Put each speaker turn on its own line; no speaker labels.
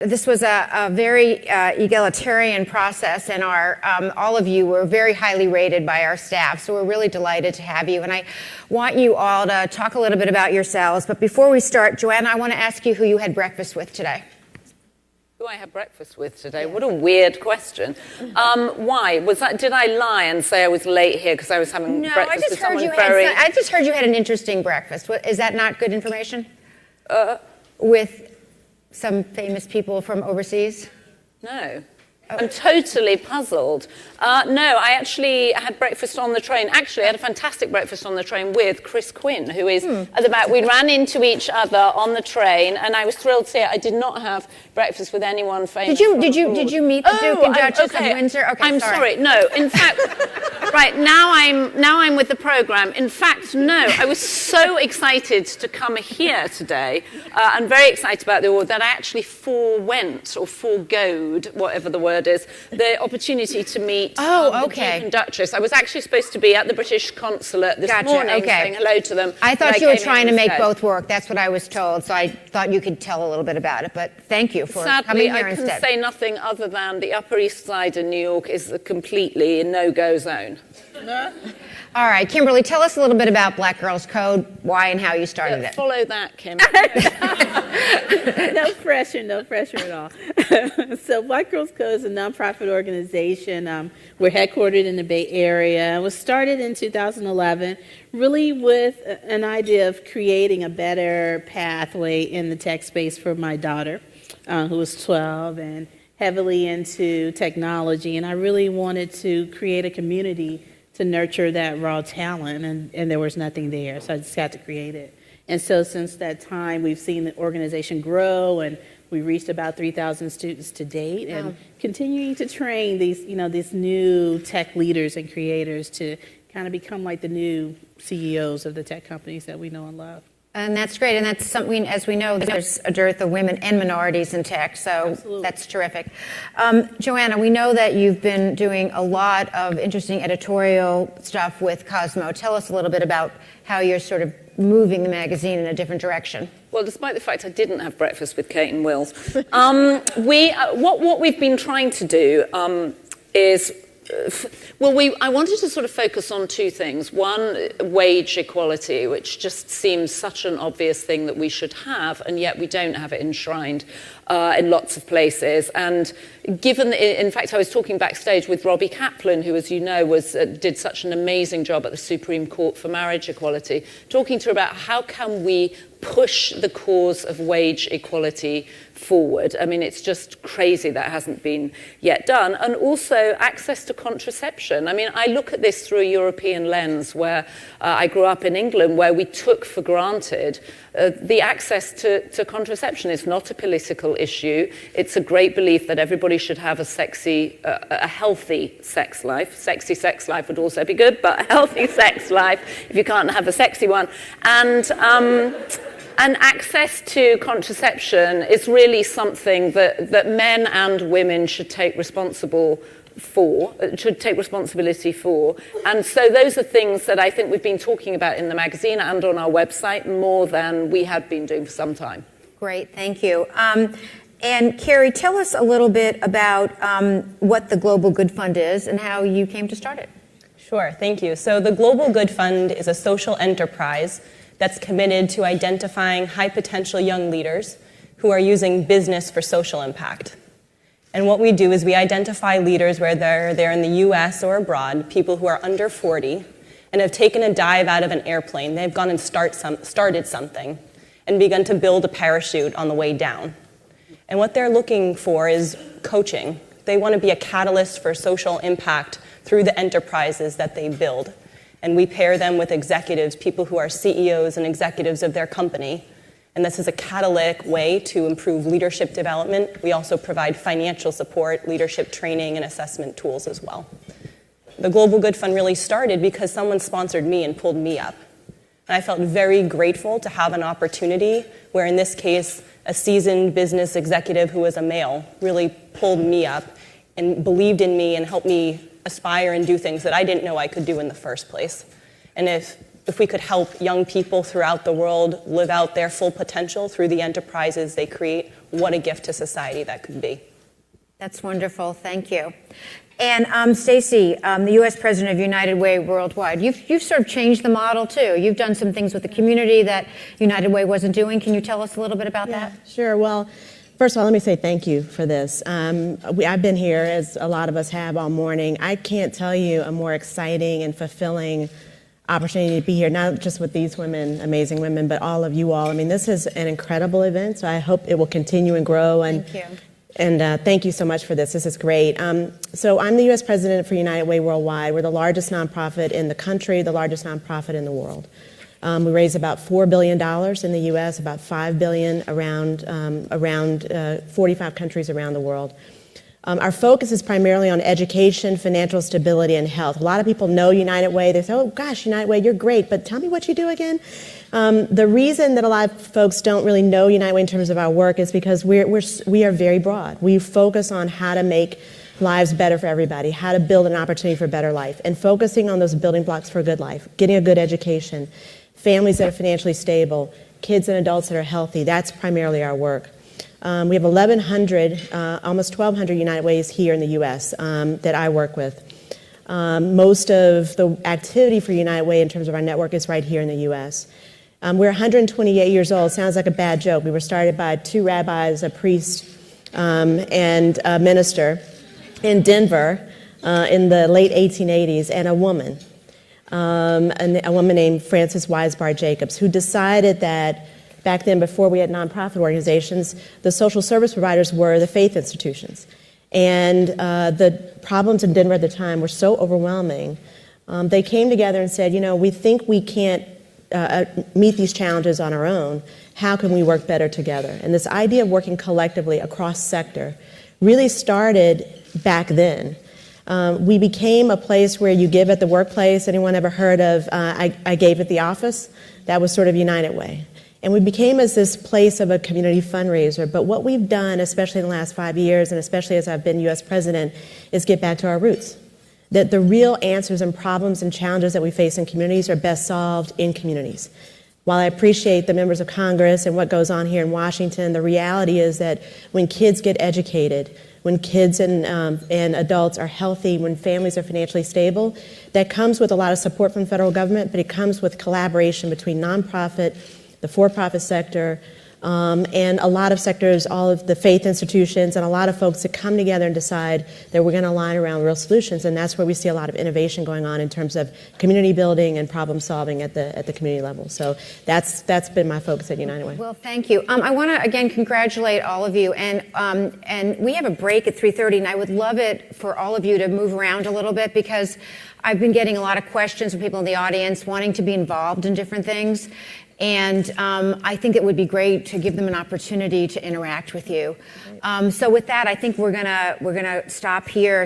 This was a very egalitarian process, and all of you were very highly rated by our staff, so we're really delighted to have you. And I want you all to talk a little bit about yourselves. But before we start, Joanna, I want to ask you who you had breakfast with today.
Who I had breakfast with today? What a weird question. Why? Did I lie and say I was late here because I was having breakfast with someone
I just heard you had an interesting breakfast. Is that not good information? With some famous people from overseas?
No. I'm totally puzzled. No, I actually had breakfast on the train. Actually, I had a fantastic breakfast on the train with Chris Quinn, who is at the back. We ran into each other on the train, and I was thrilled to see it. I did not have breakfast with anyone famous.
Did you meet the Duke and Duchess of Windsor? Okay,
I'm sorry. No, in fact, right now I'm with the program. In fact, no, I was so excited to come here today, and very excited about the award that I actually foregoed, whatever the word is, the opportunity to meet the Duke and Duchess. I was actually supposed to be at the British consulate this morning saying hello to them.
I thought you were trying to make both work. That's what I was told, so I thought you could tell a little bit about it. But thank you for coming here instead.
Sadly, I can say nothing other than the Upper East Side in New York is a completely no-go zone.
All right, Kimberly, tell us a little bit about Black Girls Code, why and how you started it.
Follow that, Kim.
No pressure at all. So Black Girls Code is a nonprofit organization. We're headquartered in the Bay Area. It was started in 2011, really with an idea of creating a better pathway in the tech space for my daughter, who was 12 and heavily into technology. And I really wanted to create a community to nurture that raw talent, and there was nothing there, so I just had to create it. And so since that time, we've seen the organization grow, and we reached about 3,000 students to date, and continuing to train these new tech leaders and creators to kind of become like the new CEOs of the tech companies that we know and love.
And that's great, and that's something, as we know, there's a dearth of women and minorities in tech, so
Absolutely.
That's terrific. Joanna, we know that you've been doing a lot of interesting editorial stuff with Cosmo. Tell us a little bit about how you're sort of moving the magazine in a different direction.
Well, despite the fact I didn't have breakfast with Kate and Will, what we've been trying to do is I wanted to sort of focus on two things. One, wage equality, which just seems such an obvious thing that we should have, and yet we don't have it enshrined in lots of places. And given, in fact, I was talking backstage with Robbie Kaplan, who, as you know, did such an amazing job at the Supreme Court for marriage equality, talking to her about how can we push the cause of wage equality forward. I mean, it's just crazy that hasn't been yet done. And also access to contraception. I mean, I look at this through a European lens where I grew up in England, where we took for granted the access to contraception. Is not a political issue. It's a great belief that everybody should have a healthy sex life. Sexy sex life would also be good, but a healthy sex life if you can't have a sexy one. And access to contraception is really something that men and women should take responsibility for. And so those are things that I think we've been talking about in the magazine and on our website more than we had been doing for some time.
Great, thank you. And Carrie, tell us a little bit about what the Global Good Fund is and how you came to start it.
Sure, thank you. So the Global Good Fund is a social enterprise that's committed to identifying high-potential young leaders who are using business for social impact. And what we do is we identify leaders, whether they're in the US or abroad, people who are under 40, and have taken a dive out of an airplane. They've gone and started something and begun to build a parachute on the way down. And what they're looking for is coaching. They want to be a catalyst for social impact through the enterprises that they build. And we pair them with executives, people who are CEOs and executives of their company. And this is a catalytic way to improve leadership development. We also provide financial support, leadership training, and assessment tools as well. The Global Good Fund really started because someone sponsored me and pulled me up. And I felt very grateful to have an opportunity where, in this case, a seasoned business executive who was a male really pulled me up and believed in me and helped me aspire and do things that I didn't know I could do in the first place. And if we could help young people throughout the world live out their full potential through the enterprises they create, what a gift to society that could be.
That's wonderful. Thank you. And Stacey, the U.S. President of United Way Worldwide, you've sort of changed the model too. You've done some things with the community that United Way wasn't doing. Can you tell us a little bit about that?
Sure. Well, first of all, let me say thank you for this. I've been here, as a lot of us have, all morning. I can't tell you a more exciting and fulfilling opportunity to be here, not just with these women, amazing women, but all of you all. I mean, this is an incredible event, so I hope it will continue and grow. And,
Thank you.
And thank you so much for this. This is great. So I'm the U.S. President for United Way Worldwide. We're the largest nonprofit in the country, the largest nonprofit in the world. We raise about $4 billion in the U.S., about $5 billion around 45 countries around the world. Our focus is primarily on education, financial stability, and health. A lot of people know United Way. They say, oh, gosh, United Way, you're great, but tell me what you do again. The reason that a lot of folks don't really know United Way in terms of our work is because we are very broad. We focus on how to make lives better for everybody, how to build an opportunity for a better life, and focusing on those building blocks for a good life, getting a good education, families that are financially stable, kids and adults that are healthy. That's primarily our work. We have 1,100, almost 1,200 United Ways here in the U.S. That I work with. Most of the activity for United Way in terms of our network is right here in the U.S. We're 128 years old. Sounds like a bad joke. We were started by 2 rabbis, a priest, and a minister in Denver in the late 1880s, and a woman named Frances Weisbar Jacobs, who decided that back then, before we had nonprofit organizations, the social service providers were the faith institutions. And the problems in Denver at the time were so overwhelming, they came together and said, you know, we think we can't meet these challenges on our own. How can we work better together? And this idea of working collectively across sector really started back then. We became a place where you give at the workplace. Anyone ever heard of I gave at the office? That was sort of United Way. And we became as this place of a community fundraiser. But what we've done, especially in the last 5 years, and especially as I've been U.S. President, is get back to our roots. That the real answers and problems and challenges that we face in communities are best solved in communities. While I appreciate the members of Congress and what goes on here in Washington, the reality is that when kids get educated, when kids and adults are healthy, when families are financially stable, that comes with a lot of support from the federal government, but it comes with collaboration between nonprofit, the for-profit sector, and a lot of sectors, all of the faith institutions, and a lot of folks that come together and decide that we're going to align around real solutions. And that's where we see a lot of innovation going on in terms of community building and problem solving at the community level. So that's been my focus at United Way.
Well, thank you. I want to again congratulate all of you, and we have a break at 3:30, and I would love it for all of you to move around a little bit, because I've been getting a lot of questions from people in the audience wanting to be involved in different things. And I think it would be great to give them an opportunity to interact with you. So with that, I think we're gonna stop here.